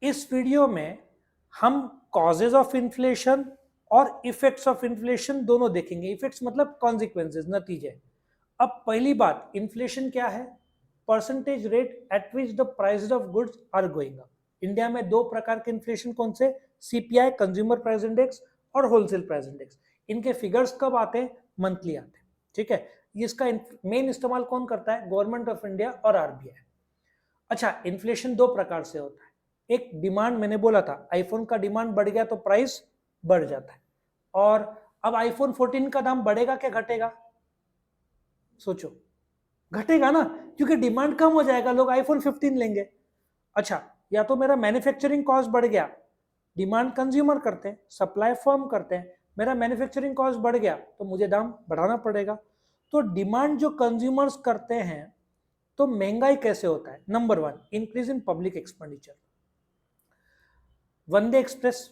इस वीडियो में हम कॉजेज ऑफ इन्फ्लेशन और इफेक्ट्स ऑफ इन्फ्लेशन दोनों देखेंगे। इफेक्ट्स मतलब कॉन्सिक्वेंसेज, नतीजे। अब पहली बात, इन्फ्लेशन क्या है? Percentage rate at which the price of goods are going up. India में दो प्रकार के इन्फ्लेशन कौन से? सीपीआई, कंज्यूमर प्राइस इंडेक्स, और होलसेल प्राइस इंडेक्स। इनके फिगर्स कब आते हैं? मंथली आते हैं। ठीक है, इसका मेन इस्तेमाल कौन करता है? गवर्नमेंट ऑफ इंडिया और आरबीआई। अच्छा, इन्फ्लेशन दो प्रकार से होता है। एक डिमांड, मैंने बोला था आईफोन का डिमांड बढ़ गया तो प्राइस बढ़ जाता है। और अब आईफोन 14 का दाम बढ़ेगा क्या घटेगा? सोचो, घटेगा ना, क्योंकि डिमांड कम हो जाएगा, लोग आईफोन 15 लेंगे। अच्छा, या तो मेरा मैन्युफैक्चरिंग कॉस्ट बढ़ गया, डिमांड कंज्यूमर करते हैं, सप्लाई फर्म करते हैं, मेरा मैन्युफैक्चरिंग कॉस्ट बढ़ गया तो मुझे दाम बढ़ाना पड़ेगा। तो डिमांड जो कंज्यूमर्स करते हैं, तो महंगाई कैसे होता है? Number one, increase in public expenditure. Vande express,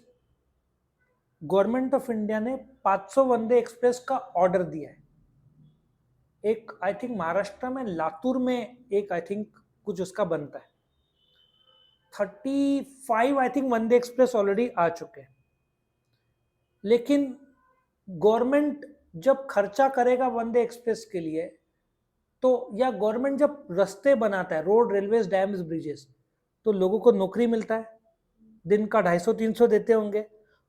government of India ने 500 वंदे एक्सप्रेस का ऑर्डर दिया है। एक आई थिंक महाराष्ट्र में लातूर में एक आई थिंक कुछ उसका बनता है। 35 I think Vande Express already आ चुके हैं। लेकिन गवर्नमेंट जब खर्चा करेगा वंदे एक्सप्रेस के लिए, तो या गवर्नमेंट जब रास्ते बनाता है, रोड, रेलवेज, डैम्स, ब्रिजेस, तो लोगों को नौकरी मिलता है, दिन का 250-300 देते होंगे।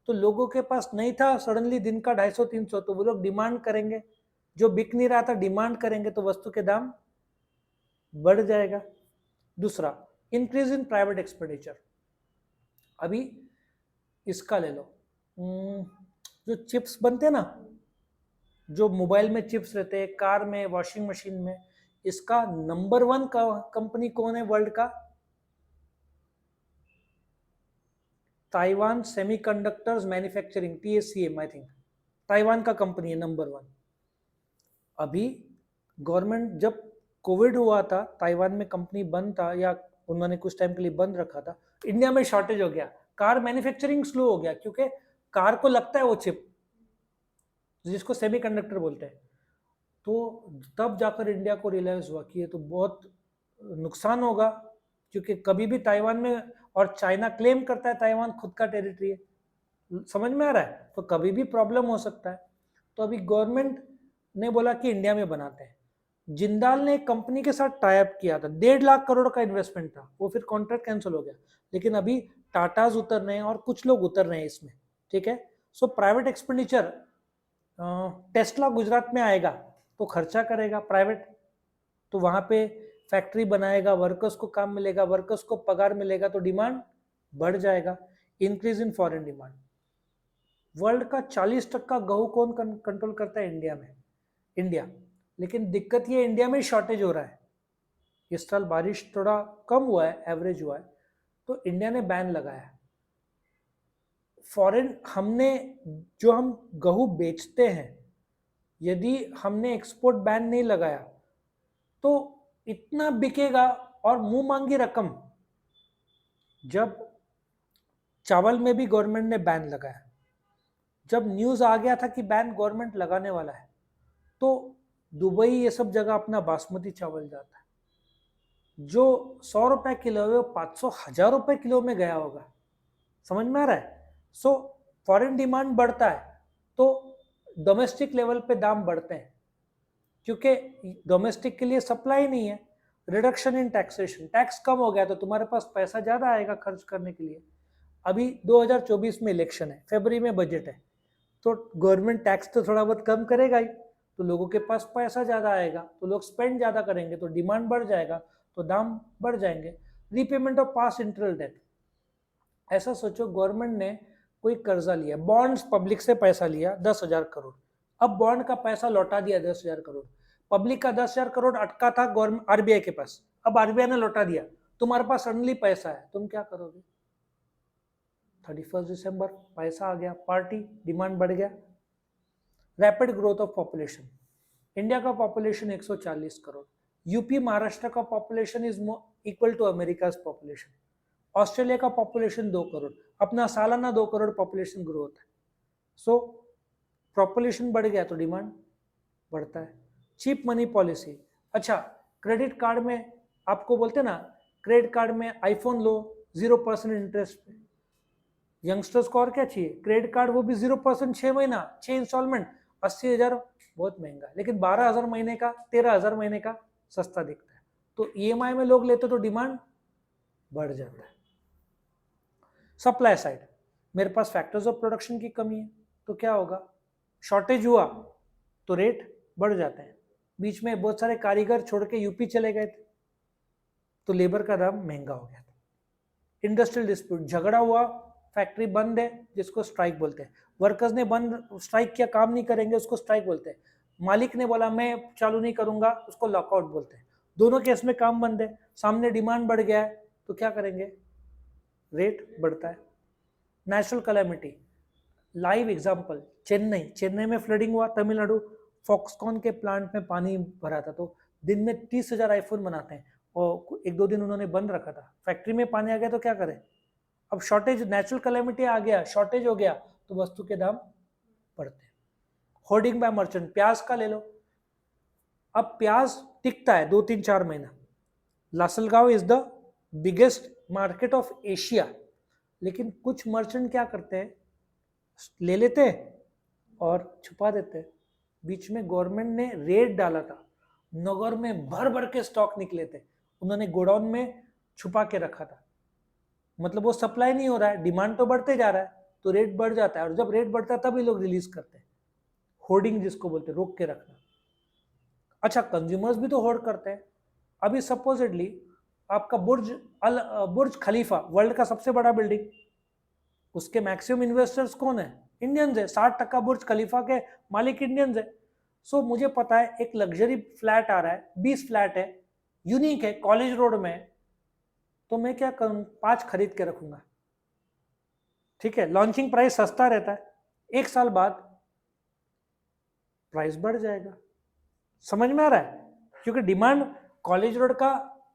तो लोगों के पास नहीं था, सडनली दिन का 250-300, तो वो लोग डिमांड करेंगे, जो बिक नहीं रहा था डिमांड करेंगे, तो वस्तु के दाम बढ़ जाएगा। दूसरा, इंक्रीज इन प्राइवेट एक्सपेंडिचर। अभी इसका ले लो, जो चिप्स बनते हैं ना, जो मोबाइल में चिप्स रहते हैं, कार में, वॉशिंग मशीन में, इसका नंबर वन कंपनी कौन है वर्ल्ड का? Taiwan semiconductors manufacturing, TSCM I think, Taiwan का कंपनी है नंबर वन। अभी गवर्नमेंट, जब कोविड हुआ था, ताइवान में कंपनी बंद था, या उन्होंने कुछ टाइम के लिए बंद रखा था, इंडिया में शॉर्टेज हो गया, कार मैन्युफैक्चरिंग स्लो हो गया, क्योंकि कार को लगता है वो चिप, जिसको सेमीकंडक्टर बोलते हैं। तो तब जाकर इंडिया को रियलाइज हुआ कि ये तो बहुत नुकसान होगा, क्योंकि कभी भी ताइवान में, और चाइना क्लेम करता है ताइवान खुद का टेरिटरी है, समझ में आ रहा है, तो कभी भी प्रॉब्लम हो सकता है। तो अभी गवर्नमेंट ने बोला कि इंडिया में बनाते हैं। जिंदाल ने एक कंपनी के साथ टाई अप किया था, 1.5 लाख करोड़ का इन्वेस्टमेंट था, वो फिर कॉन्ट्रैक्ट कैंसिल हो गया। लेकिन अभी टाटाज उतर रहे हैं और कुछ लोग उतर रहे हैं इसमें। ठीक है, so private expenditure, Tesla Gujarat में आएगा तो खर्चा करेगा प्राइवेट, तो वहां पे फैक्ट्री बनाएगा, वर्कर्स को काम मिलेगा, वर्कर्स को पगार मिलेगा, तो डिमांड बढ़ जाएगा। Increase in foreign demand. World का 40% गेहूं कौन कंट्रोल करता है? इंडिया में, इंडिया। लेकिन दिक्कत ये, इंडिया में शॉर्टेज हो रहा है। इस साल बारिश थोड़ा कम हुआ है, एवरेज हुआ है, तो इंडिया ने बैन लगाया है। फॉरेन, हमने, जो हम गेहूं बेचते हैं, यदि हमने एक्सपोर्ट बैन नहीं लगाया तो इतना बिकेगा, और मुंह मांगी रकम। जब चावल में भी गवर्नमेंट ने बैन लगाया, जब न्यूज आ गया था कि बैन गवर्नमेंट लगाने वाला है, तो दुबई, ये सब जगह अपना बासमती चावल जाता है, जो 100 रुपए किलो है, वो 500-1000 रुपए किलो में गया होगा। समझ में आ रहा है? सो फॉरेन डिमांड बढ़ता है तो डोमेस्टिक लेवल पे दाम बढ़ते हैं, क्योंकि डोमेस्टिक के लिए सप्लाई नहीं है। रिडक्शन इन टैक्सेशन, टैक्स कम हो गया तो तुम्हारे पास पैसा ज्यादा आएगा खर्च करने के लिए। अभी 2024 में इलेक्शन है, फरवरी में बजट है, तो गवर्नमेंट टैक्स तो थोड़ा बहुत कम करेगा ही, तो लोगों के पास पैसा ज्यादा आएगा, तो लोग स्पेंड ज्यादा करेंगे, तो डिमांड बढ़ जाएगा, तो दाम बढ़ जाएंगे। Repayment of past internal debt. ऐसा सोचो, गवर्नमेंट ने कोई कर्जा लिया, बॉन्ड्स, पब्लिक से पैसा लिया 10,000 करोड़, अब बॉन्ड का पैसा लौटा दिया 10,000 करोड़, पब्लिक का 10,000 करोड़ अटका था गवर्नमेंट, आरबीआई के पास, अब आरबीआई ने लौटा दिया, तुम्हारे पास सडनली पैसा है, तुम क्या करोगे? 31 दिसंबर पैसा आ गया, पार्टी, डिमांड बढ़ गया। Rapid growth of population. India का पॉपुलेशन 140 करोड़, यूपी महाराष्ट्र का population is equal to America population, Australia का पॉपुलेशन 2 करोड़, अपना सालाना 2 करोड़ पॉपुलेशन ग्रो होता है। सो पॉपुलेशन बढ़ गया तो डिमांड बढ़ता है। Cheap money policy. अच्छा, क्रेडिट कार्ड में आपको बोलते ना, क्रेडिट कार्ड में आईफोन लो 0% इंटरेस्ट पे। यंगस्टर्स को और क्या चाहिए, क्रेडिट कार्ड, वो भी 0% 6 महीना 6 इंस्टॉलमेंट, 80,000 बहुत महंगा, लेकिन 12,000 महीने का, 13,000 महीने का सस्ता दिखता है। तो ईएमआई में लोग लेते तो डिमांड बढ़ जाता है। सप्लाई साइड, मेरे पास फैक्टर्स ऑफ प्रोडक्शन की कमी है तो क्या होगा, शॉर्टेज हुआ तो रेट बढ़ जाते हैं। बीच में बहुत सारे कारीगर छोड़ के यूपी चले गए थे तो लेबर का दाम महंगा हो गया था। इंडस्ट्रियल डिस्प्यूट, झगड़ा हुआ, फैक्ट्री बंद है जिसको स्ट्राइक बोलते हैं, वर्कर्स ने बंद स्ट्राइक किया, काम नहीं करेंगे उसको स्ट्राइक बोलते हैं, मालिक ने बोला मैं चालू नहीं करूंगा उसको लॉकआउट बोलते हैं। दोनों केस में काम बंद है, सामने डिमांड बढ़ गया है तो क्या करेंगे, रेट बढ़ता है। Natural calamity, live example, Chennai में फ्लडिंग हुआ, तमिलनाडु, फॉक्सकॉन के प्लांट में पानी भरा था तो दिन में 30,000 आईफोन बनाते हैं और 1-2 दिन उन्होंने बंद रखा था, फैक्ट्री में पानी आ गया तो क्या करें, अब शॉर्टेज, नेचुरल कैलेमिटी आ गया, शॉर्टेज हो गया तो वस्तु के दाम बढ़ते हैं। होर्डिंग बाय मर्चेंट, प्याज का ले लो, अब प्याज टिकता है 2-3-4 महीना, Lasalgaon is the biggest market of Asia, लेकिन कुछ मर्चेंट क्या करते हैं, ले लेते हैं और छुपा देते हैं। बीच में गवर्नमेंट ने रेट डाला था, नगर में भर भर के स्टॉक निकले थे, उन्होंने गोडाउन में छुपा के रखा था, मतलब वो सप्लाई नहीं हो रहा है, डिमांड तो बढ़ते जा रहा है तो रेट बढ़ जाता है, और जब रेट बढ़ता है तभी लोग रिलीज करते हैं। होर्डिंग जिसको बोलते हैं, रोक के रखना। अच्छा, कंज्यूमर्स भी तो होर्ड करते हैं। अभी सपोजिटली आपका बुर्ज खलीफा, वर्ल्ड का सबसे बड़ा बिल्डिंग, उसके मैक्सिमम इन्वेस्टर्स कौन है, इंडियंस है, 60% बुर्ज खलीफा के मालिक इंडियंस है। सो मुझे पता है एक लग्जरी फ्लैट आ रहा है, 20 फ्लैट है, यूनिक है, कॉलेज रोड में है, तो मैं क्या करूं, 5 खरीद के रखूंगा, ठीक है, लॉन्चिंग प्राइस सस्ता रहता है, 1 साल बाद प्राइस बढ़ जाएगा। समझ में आ रहा है, क्योंकि डिमांड, कॉलेज रोड का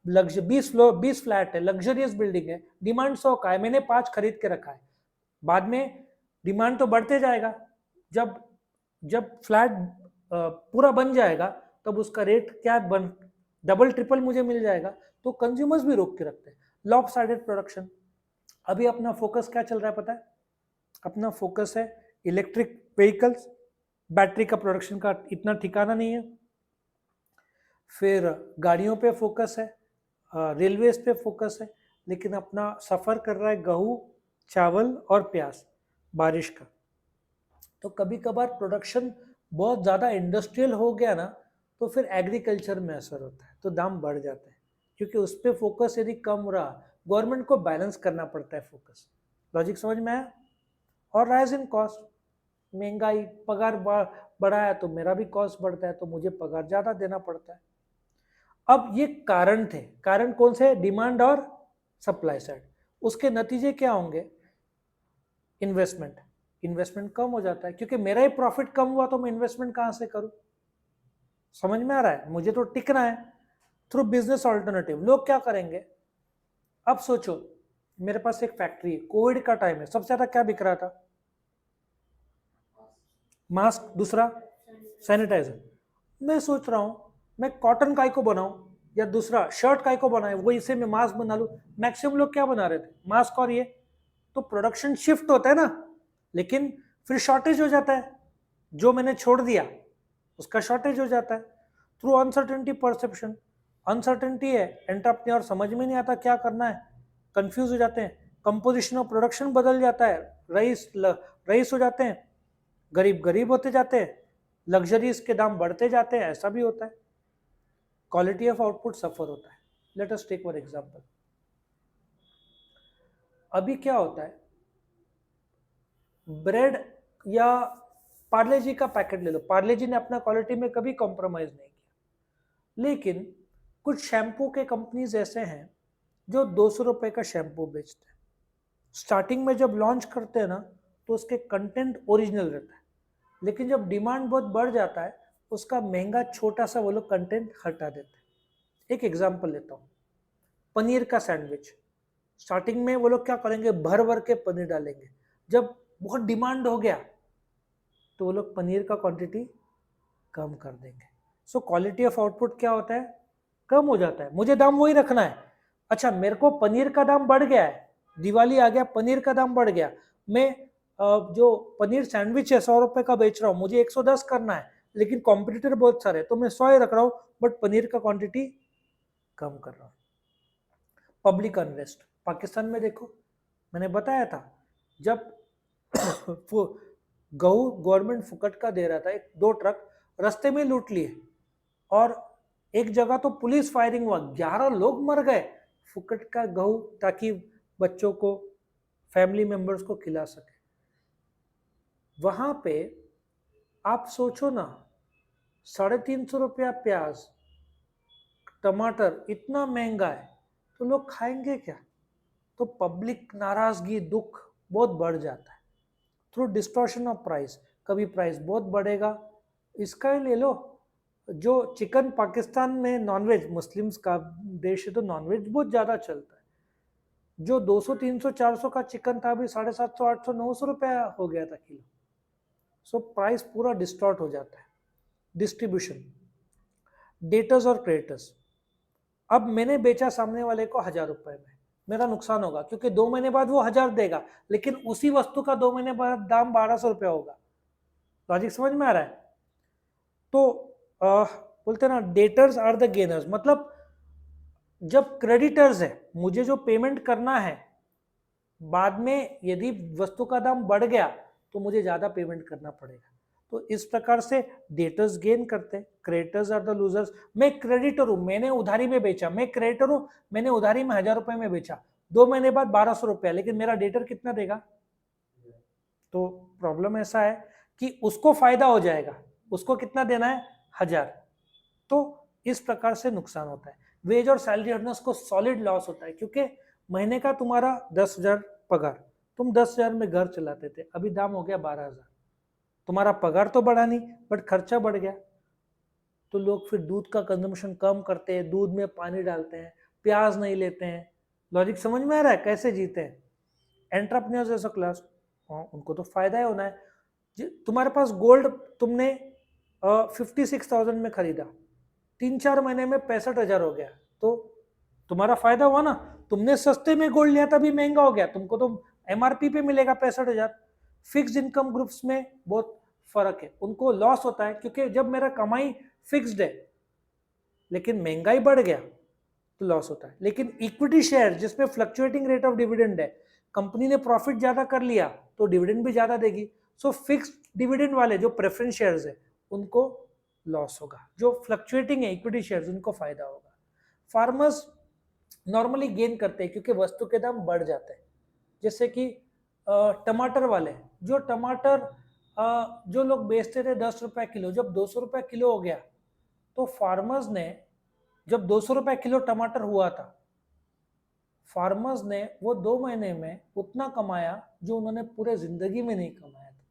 20 फ्लैट है, लग्जरियस बिल्डिंग है, डिमांड 100 का है, मैंने 5 खरीद के रखा है, बाद में डिमांड तो बढ़ते जाएगा, जब जब फ्लैट पूरा बन जाएगा तब उसका रेट क्या बन, डबल ट्रिपल मुझे मिल जाएगा, तो कंज्यूमर्स भी रोक के रखते हैं। लॉपसाइडेड प्रोडक्शन, अभी अपना फोकस क्या चल रहा है पता है, अपना फोकस है इलेक्ट्रिक व्हीकल्स, बैटरी का प्रोडक्शन का इतना ठिकाना नहीं है, फिर गाड़ियों पे फोकस है, रेलवेज पे फोकस है, लेकिन अपना सफ़र कर रहा है गेहूँ, चावल और प्याज, बारिश का। तो कभी कभार प्रोडक्शन बहुत ज़्यादा इंडस्ट्रियल हो गया ना तो फिर एग्रीकल्चर में असर होता है, तो दाम बढ़ जाते हैं, क्योंकि उस पर फोकस यदि कम रहा, गवर्नमेंट को बैलेंस करना पड़ता है फोकस। लॉजिक समझ में आया। और राइज इन कॉस्ट, महंगाई, पगार बढ़ा है तो मेरा भी कॉस्ट बढ़ता है, तो मुझे पगार ज़्यादा देना पड़ता है। अब ये कारण थे, कारण कौन से, डिमांड और सप्लाई साइड। उसके नतीजे क्या होंगे, इन्वेस्टमेंट कम हो जाता है, क्योंकि मेरा ही प्रॉफिट कम हुआ तो मैं इन्वेस्टमेंट कहां से करूं। समझ में आ रहा है, मुझे तो टिकना है थ्रू बिजनेस ऑल्टरनेटिव। लोग क्या करेंगे, अब सोचो मेरे पास एक फैक्ट्री है, कोविड का टाइम है, सबसे ज्यादा क्या बिक रहा था, मास्क, दूसरा सैनिटाइजर। मैं सोच रहा हूं मैं कॉटन काय को बनाऊं या दूसरा शर्ट काय को बनाए, वो इसे मैं मास्क बना लूं। मैक्सिमम लोग क्या बना रहे थे, मास्क और ये, तो प्रोडक्शन शिफ्ट होता है ना, लेकिन फिर शॉर्टेज हो जाता है, जो मैंने छोड़ दिया उसका शॉर्टेज हो जाता है थ्रू अनसर्टेनिटी परसेप्शन। अनसर्टेनिटी है, एंटरप्रेन्योर समझ में नहीं आता क्या करना है, कंफ्यूज हो जाते हैं, कंपोजिशन ऑफ प्रोडक्शन बदल जाता है, रईस हो जाते हैं, गरीब होते जाते हैं, लग्जरीज के दाम बढ़ते जाते हैं, ऐसा भी होता है, क्वालिटी ऑफ आउटपुट सफर होता है। Let us take one example. अभी क्या होता है, ब्रेड या पार्ले जी का पैकेट ले लो, पार्ले जी ने अपना क्वालिटी में कभी कॉम्प्रोमाइज नहीं किया, लेकिन कुछ शैम्पू के कंपनीज ऐसे हैं जो 200 रुपए का शैम्पू बेचते हैं। स्टार्टिंग में जब लॉन्च करते हैं ना तो उसके कंटेंट ओरिजिनल रहता है, लेकिन जब डिमांड बहुत बढ़ जाता है उसका महंगा छोटा सा वो लोग कंटेंट हटा देते हैं। एक एग्जांपल लेता हूँ, पनीर का सैंडविच, स्टार्टिंग में वो लोग क्या करेंगे, भर भर के पनीर डालेंगे, जब बहुत डिमांड हो गया तो वो लोग पनीर का क्वांटिटी कम कर देंगे। सो क्वालिटी ऑफ आउटपुट क्या होता है, कम हो जाता है, मुझे दाम वही रखना है। अच्छा, मेरे को पनीर का दाम बढ़ गया है दिवाली आ गया, पनीर का दाम बढ़ गया, मैं जो पनीर सैंडविच है 100 रुपए का बेच रहा हूँ, मुझे 110 करना है, लेकिन कॉम्पिटिटर बहुत सारे, तो मैं 100 ही रख रहा हूँ, बट पनीर का क्वांटिटी कम कर रहा हूँ। पब्लिक अनरेस्ट पाकिस्तान में देखो, मैंने बताया था, जब गऊ गवर्नमेंट फुकट का दे रहा था, एक 2 ट्रक रास्ते में लूट लिए, और एक जगह तो पुलिस फायरिंग हुआ, 11 लोग मर गए, फुकट का गऊ, ताकि बच्चों को, फैमिली मेंबर्स को खिला सके। वहां पे आप सोचो ना, 350 रुपया प्याज, टमाटर इतना महंगा है, तो लोग खाएंगे क्या? तो पब्लिक नाराजगी, दुख बहुत बढ़ जाता है थ्रू डिस्टॉर्शन ऑफ प्राइस। कभी प्राइस बहुत बढ़ेगा, इसका ही ले लो, जो चिकन पाकिस्तान में नॉनवेज, मुस्लिम्स का देश है तो नॉनवेज बहुत ज़्यादा चलता है, जो 200 300 400 का चिकन था अभी 750 800 900 रुपया हो गया था किलो। सो प्राइस पूरा डिस्टॉर्ट हो जाता है। डिस्ट्रीब्यूशन, डेटर्स और क्रेडिटर्स, अब मैंने बेचा सामने वाले को 1000 रुपए में, मेरा नुकसान होगा क्योंकि 2 महीने बाद वो 1000 देगा, लेकिन उसी वस्तु का 2 महीने बाद दाम 1200 रुपया होगा। लॉजिक समझ में आ रहा है? तो बोलते ना, डेटर्स आर द गेनर्स, मतलब जब क्रेडिटर्स है, मुझे जो पेमेंट करना है, बाद में यदि वस्तु का दाम बढ़ गया तो मुझे ज्यादा पेमेंट करना पड़ेगा। तो इस प्रकार से डेटर्स गेन करते हैं, क्रेडिटर्स आर द लूजर्स। मैं क्रेडिटर हूं, मैंने उधारी में बेचा, मैं क्रेडिटर हूं, मैंने उधारी में 1000 रुपए में बेचा, 2 महीने बाद 1200 रुपया, लेकिन मेरा डेटर कितना देगा? तो प्रॉब्लम ऐसा है कि उसको फायदा हो जाएगा, उसको कितना देना है? 1000। तो इस प्रकार से नुकसान होता है। वेज और सैलरी अर्नर्स को सॉलिड लॉस होता है, क्योंकि महीने का तुम्हारा 10,000 पगार, तुम 10,000 में घर चलाते थे, अभी दाम हो गया 12,000, तुम्हारा पगार तो बढ़ा नहीं बट खर्चा बढ़ गया। तो लोग फिर दूध का कंजम्पशन कम करते हैं, दूध में पानी डालते हैं, प्याज नहीं लेते हैं। लॉजिक समझ में आ रहा है कैसे जीते हैं? एंटरप्रेन्योर्स जैसा क्लास, उनको तो फायदा ही होना है। तुम्हारे पास गोल्ड, तुमने 56,000 में खरीदा, 3-4 महीने में 65,000 हो गया, तो तुम्हारा फायदा हुआ ना। तुमने सस्ते में गोल्ड लिया था, भी महंगा हो गया, तुमको तो एमआरपी पे मिलेगा 65,000। फिक्स्ड इनकम ग्रुप्स में बहुत फर्क है, उनको लॉस होता है, क्योंकि जब मेरा कमाई फिक्स्ड है लेकिन महंगाई बढ़ गया तो लॉस होता है। लेकिन इक्विटी शेयर जिसमें फ्लक्चुएटिंग रेट ऑफ डिविडेंड है, कंपनी ने प्रॉफिट ज्यादा कर लिया तो डिविडेंड भी ज्यादा देगी। सो फिक्स्ड डिविडेंड वाले जो प्रेफरेंस शेयर्स है उनको लॉस होगा, जो फ्लक्चुएटिंग है इक्विटी शेयर्स उनको फायदा होगा। फार्मर्स नॉर्मली गेन करते हैं क्योंकि वस्तु के दाम बढ़ जाते हैं। जैसे कि टमाटर वाले, जो टमाटर जो लोग बेचते थे 10 रुपए किलो, जब 200 रुपए किलो हो गया, तो फार्मर्स ने, जब 200 रुपए किलो टमाटर हुआ था, फार्मर्स ने वो 2 महीने में उतना कमाया जो उन्होंने पूरे जिंदगी में नहीं कमाया था,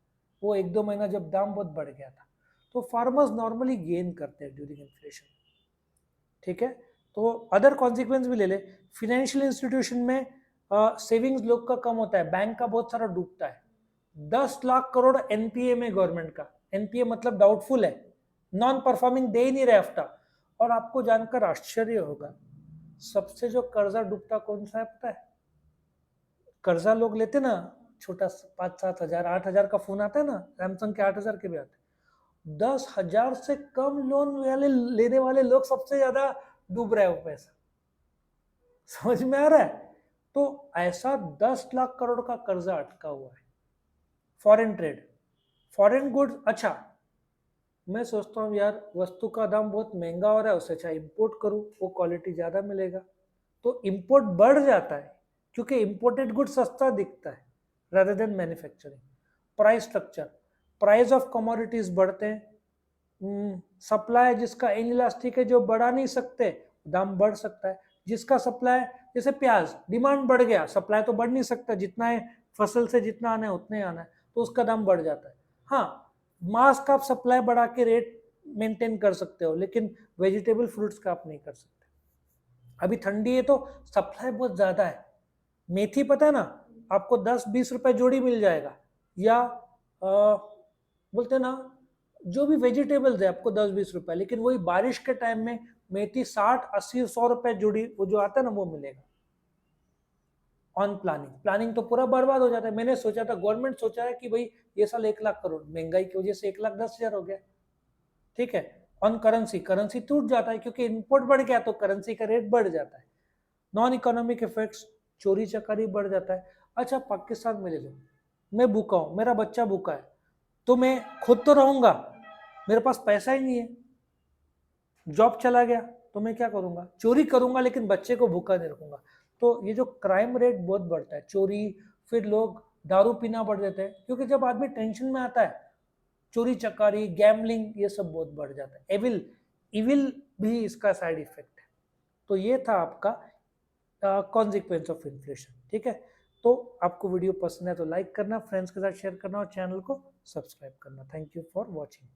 वो 1-2 महीना जब दाम बहुत बढ़ गया था। तो फार्मर्स नॉर्मली गेन करते हैं ड्यूरिंग इन्फ्लेशन। ठीक है, तो अदर कॉन्सिक्वेंस भी ले ले। फाइनेंशियल इंस्टीट्यूशन में सेविंग्स लोग का कम होता है, बैंक का बहुत सारा डूबता है। 10 लाख करोड़ एनपीए में गवर्नमेंट का, एनपीए मतलब डाउटफुल है, नॉन परफॉर्मिंग दे ही नहीं रहे हफ्ता। और आपको जानकर आश्चर्य होगा, सबसे जो कर्जा डूबता कौन सा है पता है? कर्जा लोग लेते ना, छोटा 5-7 हजार 8 हजार का फोन आता है ना, सैमसंग के 8 हजार के भी आते हैं, 10 हजार से कम लोन वाले लेने वाले लोग सबसे ज्यादा डूब रहे हैं वो पैसा। समझ में आ रहा है? तो ऐसा 10 लाख करोड़ का कर्जा अटका हुआ है। फॉरेन ट्रेड, फॉरेन गुड्स, अच्छा मैं सोचता हूँ यार वस्तु का दाम बहुत महंगा हो रहा है, उससे अच्छा इंपोर्ट करूँ, वो क्वालिटी ज़्यादा मिलेगा, तो इंपोर्ट बढ़ जाता है क्योंकि इंपोर्टेड गुड सस्ता दिखता है rather than manufacturing. Price structure, price of commodities बढ़ते हैं, सप्लाई जिसका इनइलास्टिक है, जो बढ़ा नहीं सकते, दाम बढ़ सकता है। जिसका सप्लाई, जैसे प्याज, डिमांड बढ़ गया, सप्लाई तो बढ़ नहीं सकता, जितना है फसल से जितना आना है उतने ही आना है, तो उसका दाम बढ़ जाता है। हाँ, मास का आप सप्लाई बढ़ा के रेट मेंटेन कर सकते हो, लेकिन वेजिटेबल फ्रूट्स का आप नहीं कर सकते। अभी ठंडी है तो सप्लाई बहुत ज्यादा है। मेथी पता है ना, आपको 10-20 रुपए जोड़ी मिल जाएगा, या बोलते ना, जो भी वेजिटेबल्स है आपको 10-20 रुपए, लेकिन वही बारिश के टाइम में मेथी 60-80-100 रुपए जोड़ी, वो जो आता है ना वो मिलेगा। ऑन प्लानिंग, प्लानिंग तो पूरा बर्बाद हो जाता है। मैंने सोचा था, गवर्नमेंट सोचा है कि भाई ये साल 1 लाख करोड़, महंगाई की वजह से 1,10,000 हो गया, ठीक है। ऑन करेंसी, करेंसी टूट जाता है क्योंकि इंपोर्ट बढ़ गया तो करेंसी का रेट बढ़ जाता है। नॉन इकोनॉमिक इफेक्ट्स, चोरी चकारी बढ़ जाता है। अच्छा पाकिस्तान में ले लो, मैं भूखा हूँ, मेरा बच्चा भूखा है, तो मैं खुद तो रहूंगा, मेरे पास पैसा ही नहीं है, जॉब चला गया तो मैं क्या करूंगा, चोरी करूंगा लेकिन बच्चे को भूखा नहीं रखूंगा। तो ये जो क्राइम रेट बहुत बढ़ता है, चोरी, फिर लोग दारू पीना बढ़ देते हैं, क्योंकि जब आदमी टेंशन में आता है, चोरी चकारी, गैम्बलिंग, ये सब बहुत बढ़ जाता है। एविल, इविल भी इसका साइड इफेक्ट है। तो ये था आपका कॉन्सिक्वेंस ऑफ इन्फ्लेशन, ठीक है। तो आपको वीडियो पसंद है तो लाइक करना, फ्रेंड्स के साथ शेयर करना और चैनल को सब्सक्राइब करना। Thank you for watching.